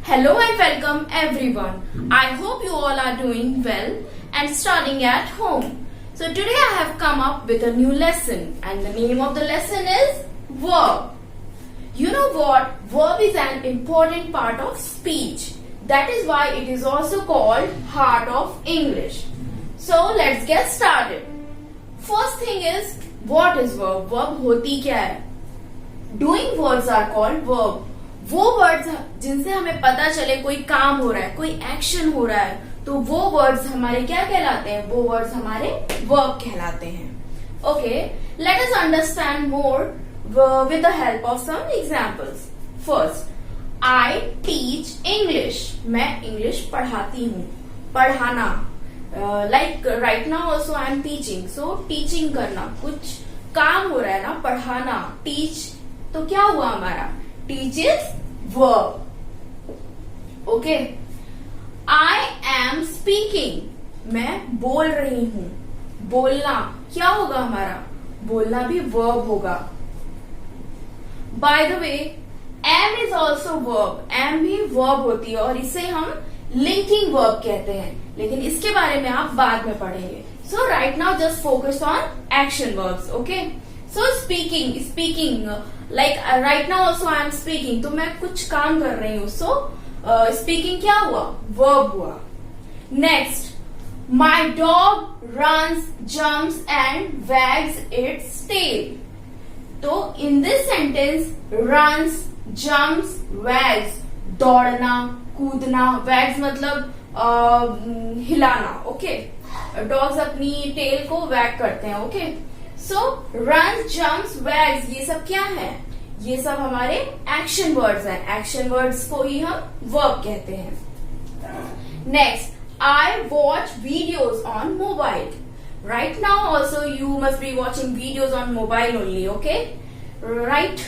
Hello and welcome everyone. I hope you all are doing well and studying at home. So today I have come up with a new lesson and the name of the lesson is verb. You know what? Verb is an important part of speech. That is why it is also called heart of English. So let's get started. First thing is, what is verb? Verb होती क्या है? Doing words are called verb. वो words जिनसे हमें पता चले कोई काम हो रहा है, कोई एक्शन हो रहा है, तो वो वर्ड्स हमारे क्या कहलाते हैं? वो वर्ड्स हमारे वर्ब कहलाते हैं. Okay, let us understand more with the help of some examples. First, I teach English. मैं इंग्लिश पढ़ाती हूँ. पढ़ाना, like right now also I am teaching. So teaching करना, कुछ काम हो रहा है ना, पढ़ाना. टीच तो क्या हुआ हमारा? Teach is verb. Okay. I am speaking. मैं बोल रही हूँ. बोलना क्या होगा हमारा? बोलना भी verb होगा. By the way, am is also verb. am भी verb होती है और इसे हम linking verb कहते हैं. लेकिन इसके बारे में आप बाद में पढ़ेंगे. So right now just focus on action verbs. Okay. So speaking. Like right now also I am speaking. तो मैं कुछ काम कर रही हूँ. So speaking क्या हुआ? Verb हुआ. Next, my dog runs, jumps and wags its tail. तो in this sentence, runs, jumps, wags, दौड़ना, कूदना. wags मतलब हिलाना. Okay. Dogs अपनी tail को wag करते हैं. Okay. So runs, jumps, wags, ये सब क्या है? ये सब हमारे एक्शन वर्ड्स हैं. एक्शन वर्ड्स को ही हम वर्ब कहते हैं. Next, I watch videos on mobile. Right now also you must be watching videos on mobile only, okay? Right?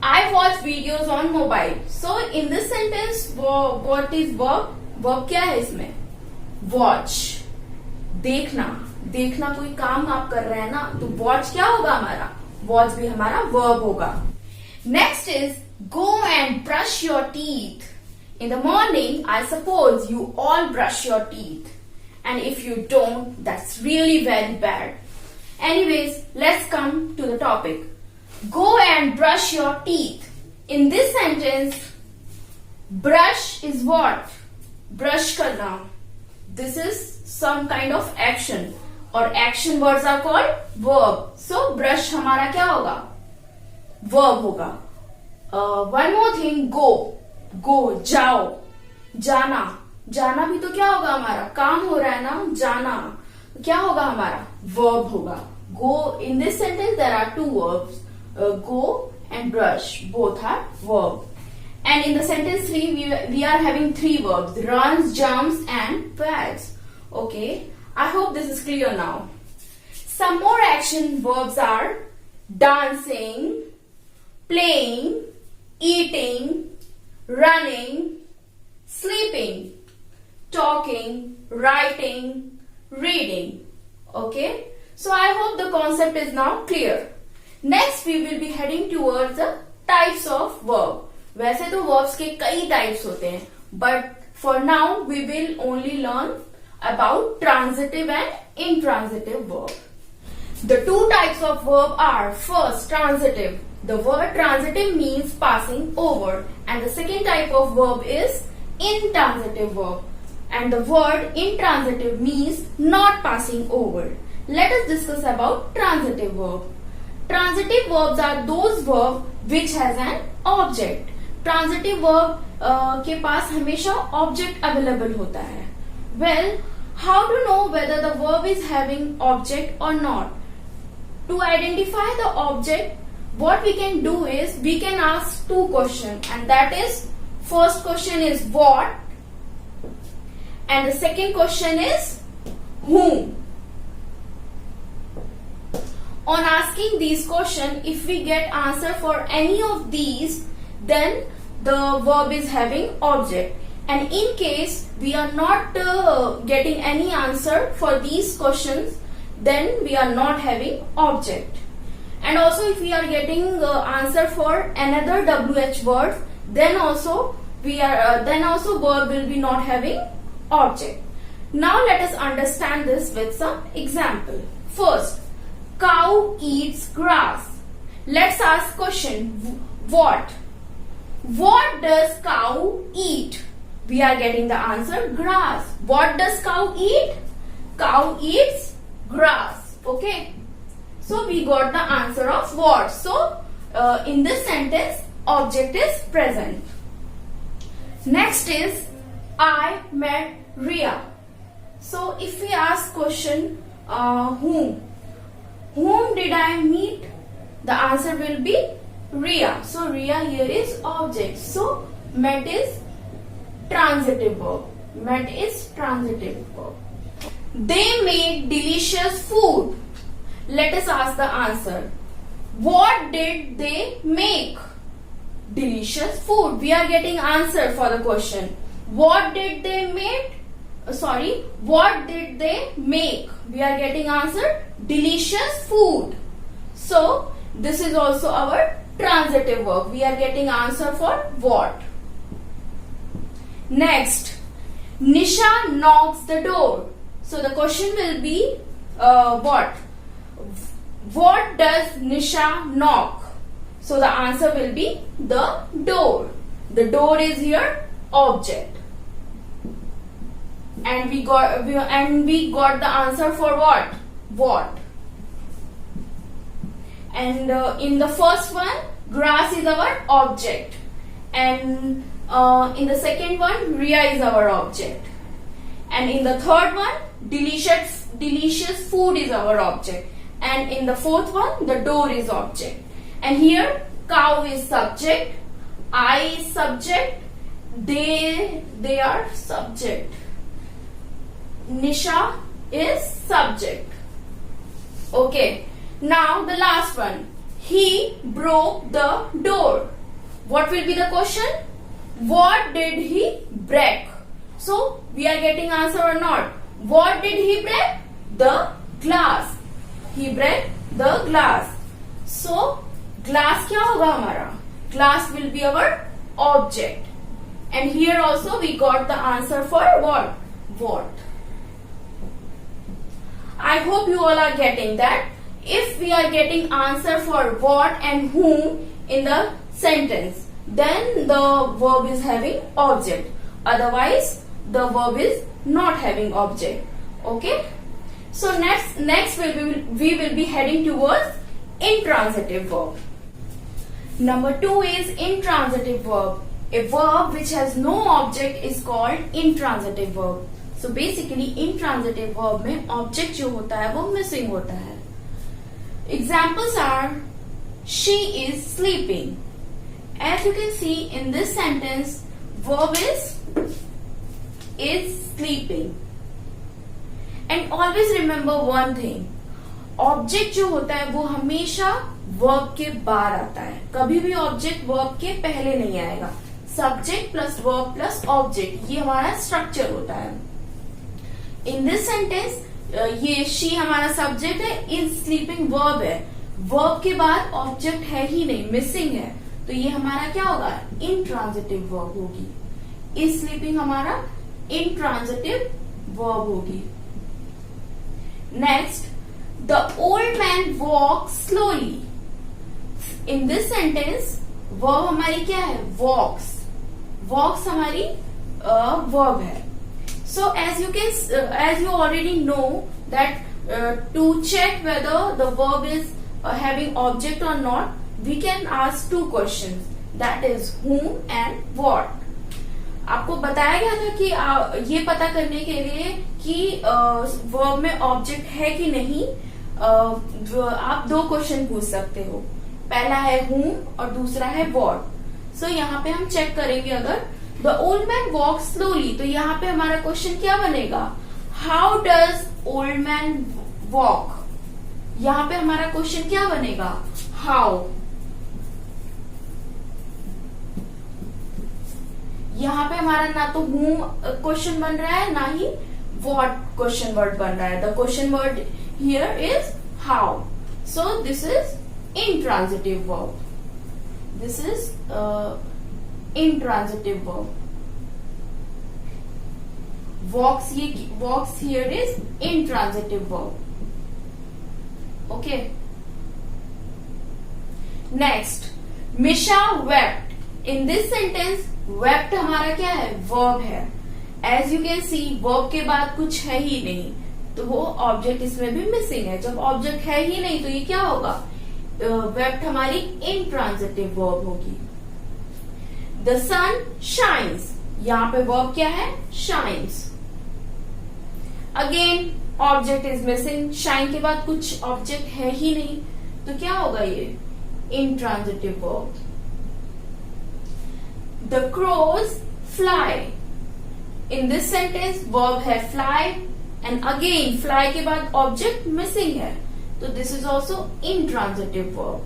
I watch videos on mobile. So in this sentence, what is verb? Verb क्या है इसमें? Watch. देखना. देखना, कोई काम आप कर रहे हैं ना, तो वॉच क्या होगा हमारा? वॉच भी हमारा वर्ब होगा. Next is go and brush your teeth. In the morning I suppose you all brush your teeth and if you don't that's really very bad. Anyways, let's come to the topic. Go and brush your teeth. In this sentence, brush is what? Brush करना. This is some kind of action और action words are called verb. So brush हमारा क्या होगा? Verb होगा. One more thing, go, जाओ, जाना. जाना भी तो क्या होगा हमारा? काम हो रहा है ना, जाना. क्या होगा हमारा? Verb होगा. Go, in this sentence there are two verbs, go and brush. Both are verb. And in the sentence 3 we are having three verbs, runs, jumps and wags. Okay, I hope this is clear now. Some more action verbs are dancing, playing, eating, running, sleeping, talking, writing, reading. Okay, so I hope the concept is now clear. Next we will be heading towards the types of verb. वैसे तो verbs के कई types होते हैं, but for now we will only learn about transitive and intransitive verb. The two types of verb are, first, transitive. The word transitive means passing over, and the second type of verb is intransitive verb, and the word intransitive means not passing over. Let us discuss about transitive verb. Transitive verbs are those verbs which has an object. Transitive verb के पास हमेशा object available होता है. Well, how to know whether the verb is having object or not? To identify the object, what we can do is we can ask two questions, and that is, first question is what, and the second question is whom. On asking these questions, if we get answer for any of these, then the verb is having object. And in case we are not getting any answer for these questions, then we are not having object. And also if we are getting answer for another WH word, then also then also verb will be not having object. Now let us understand this with some example. First, cow eats grass. Let's ask question, what? What does cow eat? We are getting the answer, grass. What does cow eat? Cow eats grass. Okay. So we got the answer of what. So in this sentence, object is present. Next is, I met Ria. So if we ask question, whom did I meet? The answer will be Ria. So Ria here is object. So met is transitive verb. Met is transitive verb. They made delicious food. Let us ask the answer. What did they make? Delicious food. We are getting answer for the question. What did they make? What did they make? We are getting answer, delicious food. So this is also our transitive verb. We are getting answer for what. Next, Nisha knocks the door. So the question will be what? What does Nisha knock? So the answer will be the door. The door is here object. And we got the answer for what? What? And in the first one, grass is our object, and in the second one, Ria is our object, and in the third one, delicious food is our object, and in the fourth one, the door is object. And here, cow is subject, I is subject, they are subject. Nisha is subject. Okay. Now the last one. He broke the door. What will be the question? What did he break? So we are getting answer or not? What did he break? The glass. He break the glass. So glass क्या होगा हमारा? Glass will be our object. And here also we got the answer for what? What? I hope you all are getting that. If we are getting answer for what and whom in the sentence, then the verb is having object. Otherwise, the verb is not having object. Okay. So next we will be heading towards intransitive verb. Number 2 is intransitive verb. A verb which has no object is called intransitive verb. So basically intransitive verb में object जो होता है वो missing होता है. Examples are, she is sleeping. As you can see in this sentence, verb is sleeping. And always remember one thing, object जो होता है वो हमेशा verb के बाद आता है. कभी भी object verb के पहले नहीं आएगा. Subject plus verb plus object, ये हमारा structure होता है. In this sentence, ये she हमारा सब्जेक्ट है, is sleeping verb है, verb के बाद ऑब्जेक्ट है ही नहीं, मिसिंग है, तो ये हमारा क्या होगा? intransitive verb होगी. is sleeping हमारा intransitive verb होगी. Next, the old man walks slowly. In this sentence, verb हमारी क्या है? walks. walks हमारी verb है. So as you already know that to check whether the verb is having object or not, we can ask two questions, that is whom and what. आपको बताया गया था कि ये पता करने के लिए कि वर्ब में ऑब्जेक्ट है कि नहीं, आप दो क्वेश्चन पूछ सकते हो. पहला है whom और दूसरा है what. सो यहाँ पे हम चेक करेंगे अगर The old man walks slowly, तो यहाँ पे हमारा क्वेश्चन क्या बनेगा? How does old man walk? यहाँ पे हमारा क्वेश्चन क्या बनेगा? How. यहाँ पे हमारा ना तो whom क्वेश्चन बन रहा है, ना ही what क्वेश्चन वर्ड बन रहा है. The question word here is how. So this is intransitive verb. This is intransitive verb. Walks here is intransitive verb. Okay. Next, Misha wept. In this sentence, wept हमारा क्या है? Verb है. As you can see, verb के बाद कुछ है ही नहीं, तो वो ऑब्जेक्ट इसमें भी मिसिंग है. जब ऑब्जेक्ट है ही नहीं तो ये क्या होगा? वेप्ट हमारी intransitive verb होगी. The sun shines. यहाँ पे verb क्या है? Shines. Again, object is missing. Shine के बाद कुछ ऑब्जेक्ट है ही नहीं, तो क्या होगा ये? Intransitive verb. The crows fly. In this sentence, verb है fly, and again fly के बाद ऑब्जेक्ट मिसिंग है, तो this is also intransitive verb.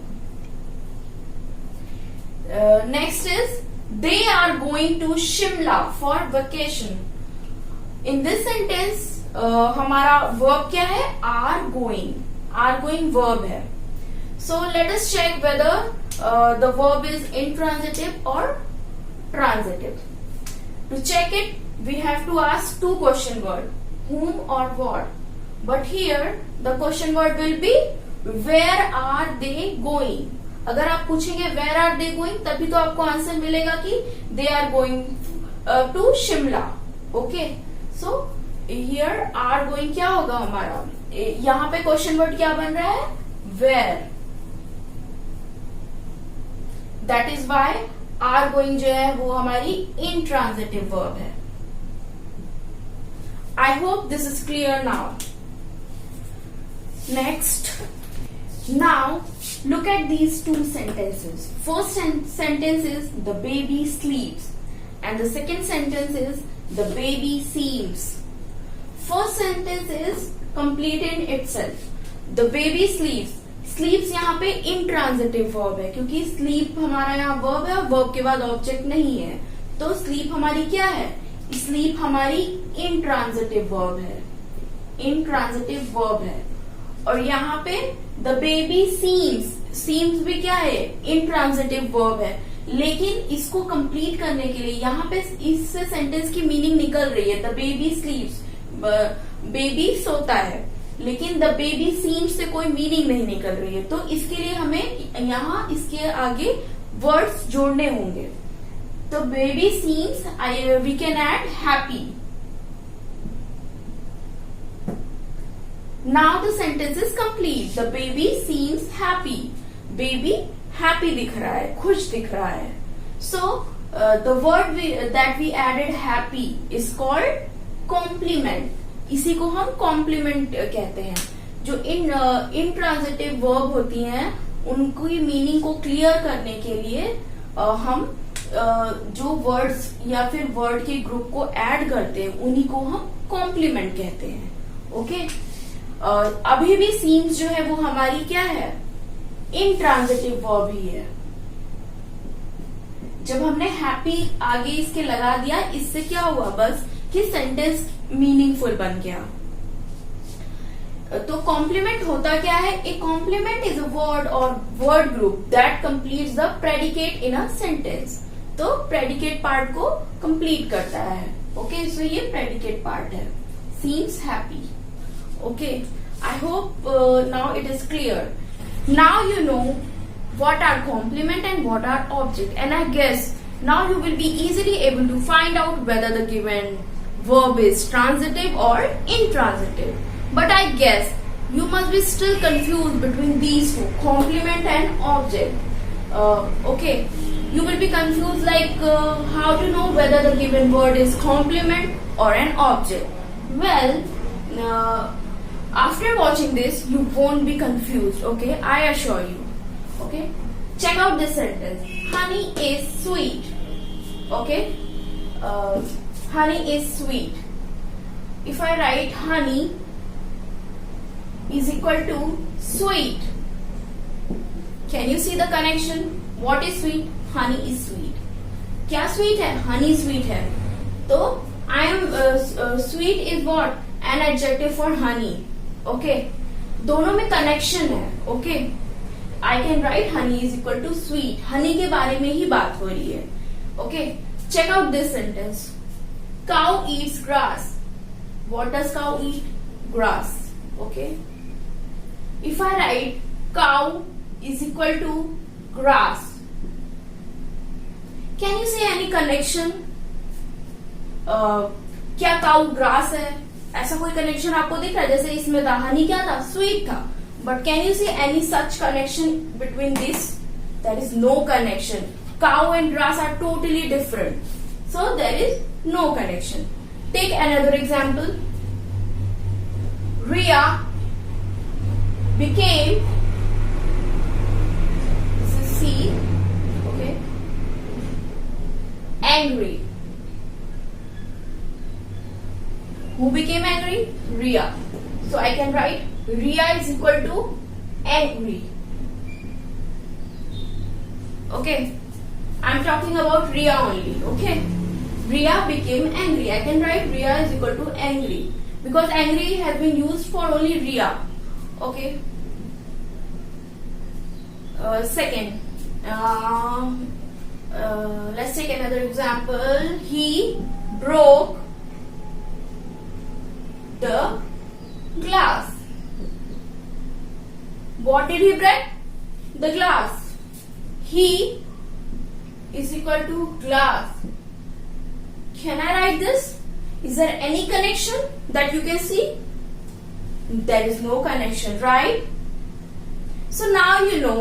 Next is they are going to Shimla for vacation. In this sentence, हमारा verb क्या है? Are going. Are going verb है. So let us check whether the verb is intransitive or transitive. To check it, we have to ask two question word, whom or what. But here the question word will be where are they going. अगर आप पूछेंगे where are they going, तभी तो आपको answer मिलेगा कि they are going to Shimla. Okay, so here are going क्या होगा हमारा? यहाँ पे क्वेश्चन वर्ड क्या बन रहा है? Where. That is why are going जो है वो हमारी intransitive verb है. I hope this is clear now. Next, now look at these two sentences. First sentence is the baby sleeps, and the second sentence is the baby seems. First sentence is complete in itself. The baby sleeps. Sleeps यहाँ पे intransitive verb है, क्योंकि sleep हमारा यहाँ verb है और verb के बाद object नहीं है, तो sleep हमारी क्या है? Sleep हमारी intransitive verb है. Intransitive verb है. और यहाँ पे the baby seems भी क्या है? Intransitive verb है. लेकिन इसको complete करने के लिए यहाँ पे इससे sentence की meaning निकल रही है. The baby sleeps. बेबी सोता है, लेकिन द बेबी सीम्स से कोई मीनिंग नहीं निकल रही है, तो इसके लिए हमें यहाँ इसके आगे वर्ड्स जोड़ने होंगे. तो baby seems we can add happy. Now the sentence is complete. The baby seems happy. Baby happy दिख रहा है, खुश दिख रहा है. So the word that we added happy is called complement. इसी को हम कॉम्प्लीमेंट कहते हैं. जो इंट्रांजिटिव वर्ब होती हैं उनकी मीनिंग को क्लियर करने के लिए हम जो वर्ड्स या फिर वर्ड के ग्रुप को ऐड करते हैं उन्हीं को हम कॉम्प्लीमेंट कहते हैं. ओके, अभी भी सीम्स जो है वो हमारी क्या है? इंट्रांजिटिव वर्ब ही है. जब हमने हैप्पी आगे इसके लगा दिया, इससे क्या हुआ? बस कि सेंटेंस मीनिंगफुल बन गया. तो कॉम्प्लीमेंट होता क्या है? A complement is a word or word group that completes the predicate in a sentence. तो प्रेडिकेट पार्ट को कंप्लीट करता है. ओके, सो ये प्रेडिकेट पार्ट है. Seems happy. Okay, I hope now it is clear. Now you know what are complement and what are object, and I guess now you will be easily able to find out whether the given verb is transitive or intransitive. But I guess you must be still confused between these two, complement and object. Okay, you will be confused like how to know whether the given word is complement or an object. Well, after watching this you won't be confused. Okay, I assure you. Okay, check out this sentence. Honey is sweet. Okay, honey is sweet. If I write honey is equal to sweet, can you see the connection? What is sweet? Honey is sweet. क्या sweet है? Honey sweet है. तो I am sweet is what? An adjective for honey. Okay, दोनों में connection है. Okay, I can write honey is equal to sweet. Honey के बारे में ही बात हो रही है. Okay. Okay, check out this sentence. Cow eats grass. What does cow eat? Grass. Okay. If I write cow is equal to grass, can you see any connection? क्या cow grass है? ऐसा कोई कनेक्शन आपको दिख रहा है? जैसे इसमें दहानी क्या था? स्वीट था. But can you see any such connection between this? There is no connection. Cow and grass are totally different. So there is no connection. Take another example. Ria became, this is C, okay, angry. Who became angry? Ria. So I can write Ria is equal to angry. Okay. I'm talking about Ria only, okay? Ria became angry. I can write Ria is equal to angry because angry has been used for only Ria, okay? Second, let's take another example. He broke the glass. What did he break? The glass. He is equal to glass. Can I write this? Is there any connection that you can see? There is no connection, right? So now you know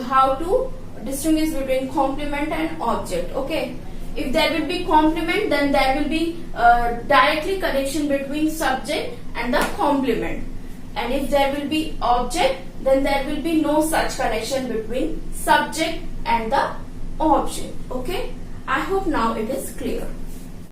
how to distinguish between complement and object. Okay. If there will be complement, then there will be directly connection between subject and the complement. And if there will be object, then there will be no such connection between subject and the object. Okay, I hope now it is clear.